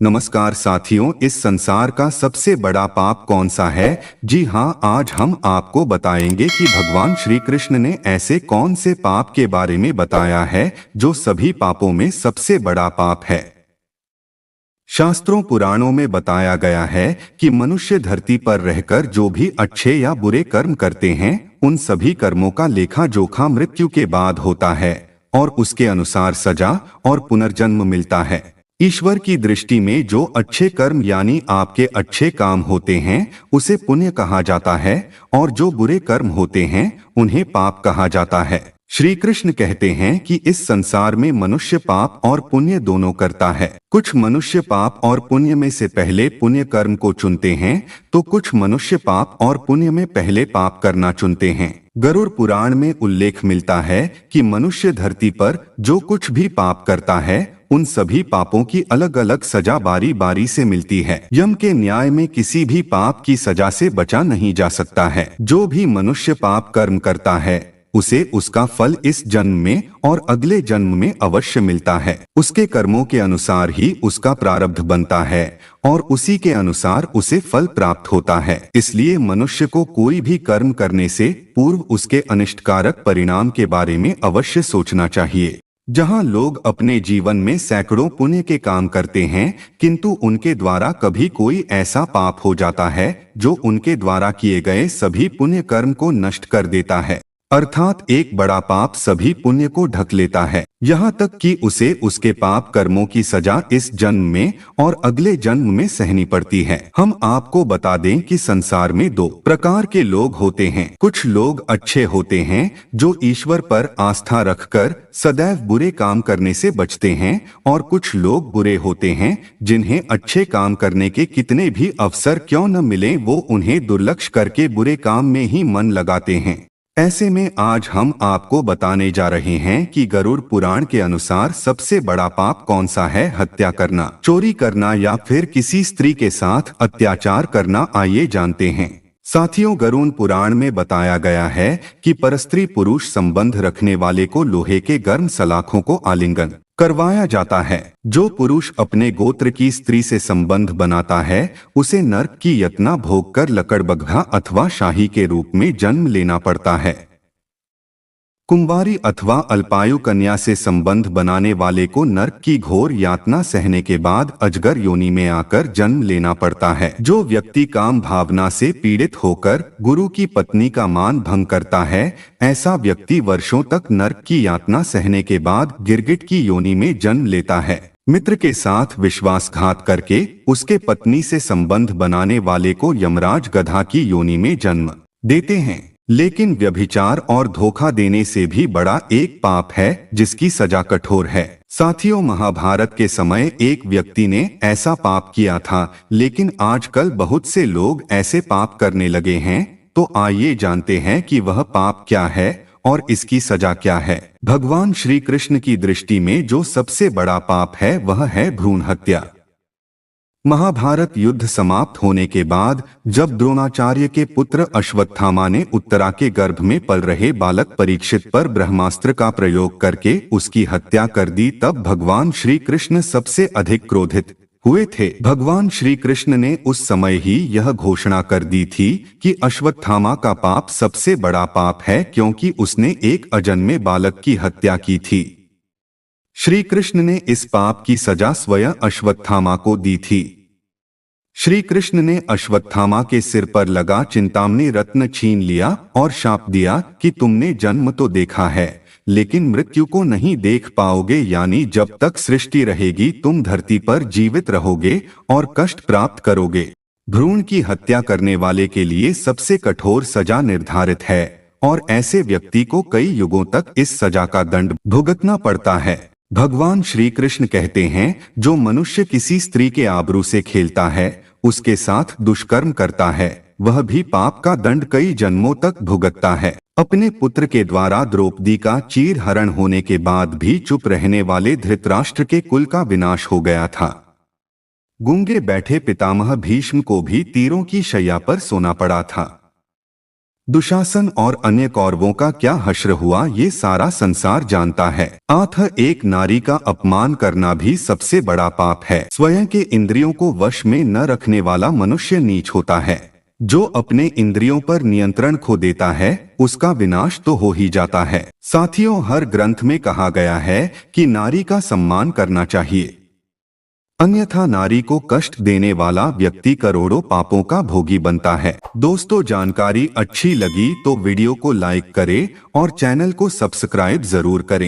नमस्कार साथियों, इस संसार का सबसे बड़ा पाप कौन सा है? जी हाँ, आज हम आपको बताएंगे कि भगवान श्री कृष्ण ने ऐसे कौन से पाप के बारे में बताया है जो सभी पापों में सबसे बड़ा पाप है। शास्त्रों पुराणों में बताया गया है कि मनुष्य धरती पर रहकर जो भी अच्छे या बुरे कर्म करते हैं, उन सभी कर्मों का लेखा जोखा मृत्यु के बाद होता है और उसके अनुसार सजा और पुनर्जन्म मिलता है। ईश्वर की दृष्टि में जो अच्छे कर्म यानी आपके अच्छे काम होते हैं उसे पुण्य कहा जाता है और जो बुरे कर्म होते हैं उन्हें पाप कहा जाता है। श्री कृष्ण कहते हैं कि इस संसार में मनुष्य पाप और पुण्य दोनों करता है। कुछ मनुष्य पाप और पुण्य में से पहले पुण्य कर्म को चुनते हैं, तो कुछ मनुष्य पाप और पुण्य में पहले पाप करना चुनते हैं। गरुड़ पुराण में उल्लेख मिलता है कि मनुष्य धरती पर जो कुछ भी पाप करता है उन सभी पापों की अलग अलग सजा बारी बारी से मिलती है। यम के न्याय में किसी भी पाप की सजा से बचा नहीं जा सकता है। जो भी मनुष्य पाप कर्म करता है उसे उसका फल इस जन्म में और अगले जन्म में अवश्य मिलता है। उसके कर्मों के अनुसार ही उसका प्रारब्ध बनता है और उसी के अनुसार उसे फल प्राप्त होता है। इसलिए मनुष्य को कोई भी कर्म करने से पूर्व उसके अनिष्टकारक परिणाम के बारे में अवश्य सोचना चाहिए। जहां लोग अपने जीवन में सैकड़ों पुण्य के काम करते हैं, किंतु उनके द्वारा कभी कोई ऐसा पाप हो जाता है जो उनके द्वारा किए गए सभी पुण्य कर्म को नष्ट कर देता है। अर्थात एक बड़ा पाप सभी पुण्य को ढक लेता है, यहाँ तक कि उसे उसके पाप कर्मों की सजा इस जन्म में और अगले जन्म में सहनी पड़ती है। हम आपको बता दें कि संसार में दो प्रकार के लोग होते हैं। कुछ लोग अच्छे होते हैं जो ईश्वर पर आस्था रखकर सदैव बुरे काम करने से बचते हैं, और कुछ लोग बुरे होते हैं जिन्हें अच्छे काम करने के कितने भी अवसर क्यों न मिले वो उन्हें दुर्लक्ष्य करके बुरे काम में ही मन लगाते हैं। ऐसे में आज हम आपको बताने जा रहे हैं कि गरुड़ पुराण के अनुसार सबसे बड़ा पाप कौन सा है। हत्या करना, चोरी करना या फिर किसी स्त्री के साथ अत्याचार करना। आइए जानते हैं। साथियों, गरुड़ पुराण में बताया गया है कि परस्त्री पुरुष संबंध रखने वाले को लोहे के गर्म सलाखों को आलिंगन करवाया जाता है। जो पुरुष अपने गोत्र की स्त्री से संबंध बनाता है उसे नरक की यातना भोगकर लकड़बग्घा अथवा शाही के रूप में जन्म लेना पड़ता है। कुंवारी अथवा अल्पायु कन्या से संबंध बनाने वाले को नरक की घोर यातना सहने के बाद अजगर योनि में आकर जन्म लेना पड़ता है। जो व्यक्ति काम भावना से पीड़ित होकर गुरु की पत्नी का मान भंग करता है, ऐसा व्यक्ति वर्षों तक नरक की यातना सहने के बाद गिरगिट की योनि में जन्म लेता है। मित्र के साथ विश्वासघात करके उसके पत्नी से संबंध बनाने वाले को यमराज गधा की योनि में जन्म देते हैं। लेकिन व्यभिचार और धोखा देने से भी बड़ा एक पाप है जिसकी सजा कठोर है। साथियों, महाभारत के समय एक व्यक्ति ने ऐसा पाप किया था, लेकिन आजकल बहुत से लोग ऐसे पाप करने लगे हैं। तो आइए जानते हैं कि वह पाप क्या है और इसकी सजा क्या है। भगवान श्री कृष्ण की दृष्टि में जो सबसे बड़ा पाप है वह है भ्रूण हत्या। महाभारत युद्ध समाप्त होने के बाद जब द्रोणाचार्य के पुत्र अश्वत्थामा ने उत्तरा के गर्भ में पल रहे बालक परीक्षित पर ब्रह्मास्त्र का प्रयोग करके उसकी हत्या कर दी, तब भगवान श्री कृष्ण सबसे अधिक क्रोधित हुए थे। भगवान श्री कृष्ण ने उस समय ही यह घोषणा कर दी थी कि अश्वत्थामा का पाप सबसे बड़ा पाप है, क्योंकि उसने एक अजन्मे बालक की हत्या की थी। श्री कृष्ण ने इस पाप की सजा स्वयं अश्वत्थामा को दी थी। श्री कृष्ण ने अश्वत्थामा के सिर पर लगा चिंतामणि रत्न छीन लिया और शाप दिया कि तुमने जन्म तो देखा है लेकिन मृत्यु को नहीं देख पाओगे, यानी जब तक सृष्टि रहेगी तुम धरती पर जीवित रहोगे और कष्ट प्राप्त करोगे। भ्रूण की हत्या करने वाले के लिए सबसे कठोर सजा निर्धारित है और ऐसे व्यक्ति को कई युगों तक इस सजा का दंड भुगतना पड़ता है। भगवान श्री कृष्ण कहते हैं, जो मनुष्य किसी स्त्री के आबरू से खेलता है, उसके साथ दुष्कर्म करता है, वह भी पाप का दंड कई जन्मों तक भुगतता है। अपने पुत्र के द्वारा द्रौपदी का चीर हरण होने के बाद भी चुप रहने वाले धृतराष्ट्र के कुल का विनाश हो गया था। गूंगे बैठे पितामह भीष्म को भी तीरों की शैया पर सोना पड़ा था। दुशासन और अन्य कौरवों का क्या हश्र हुआ ये सारा संसार जानता है। अतः एक नारी का अपमान करना भी सबसे बड़ा पाप है। स्वयं के इंद्रियों को वश में न रखने वाला मनुष्य नीच होता है। जो अपने इंद्रियों पर नियंत्रण खो देता है उसका विनाश तो हो ही जाता है। साथियों, हर ग्रंथ में कहा गया है कि नारी का सम्मान करना चाहिए, अन्यथा नारी को कष्ट देने वाला व्यक्ति करोड़ों पापों का भोगी बनता है। दोस्तों, जानकारी अच्छी लगी तो वीडियो को लाइक करें और चैनल को सब्सक्राइब जरूर करें।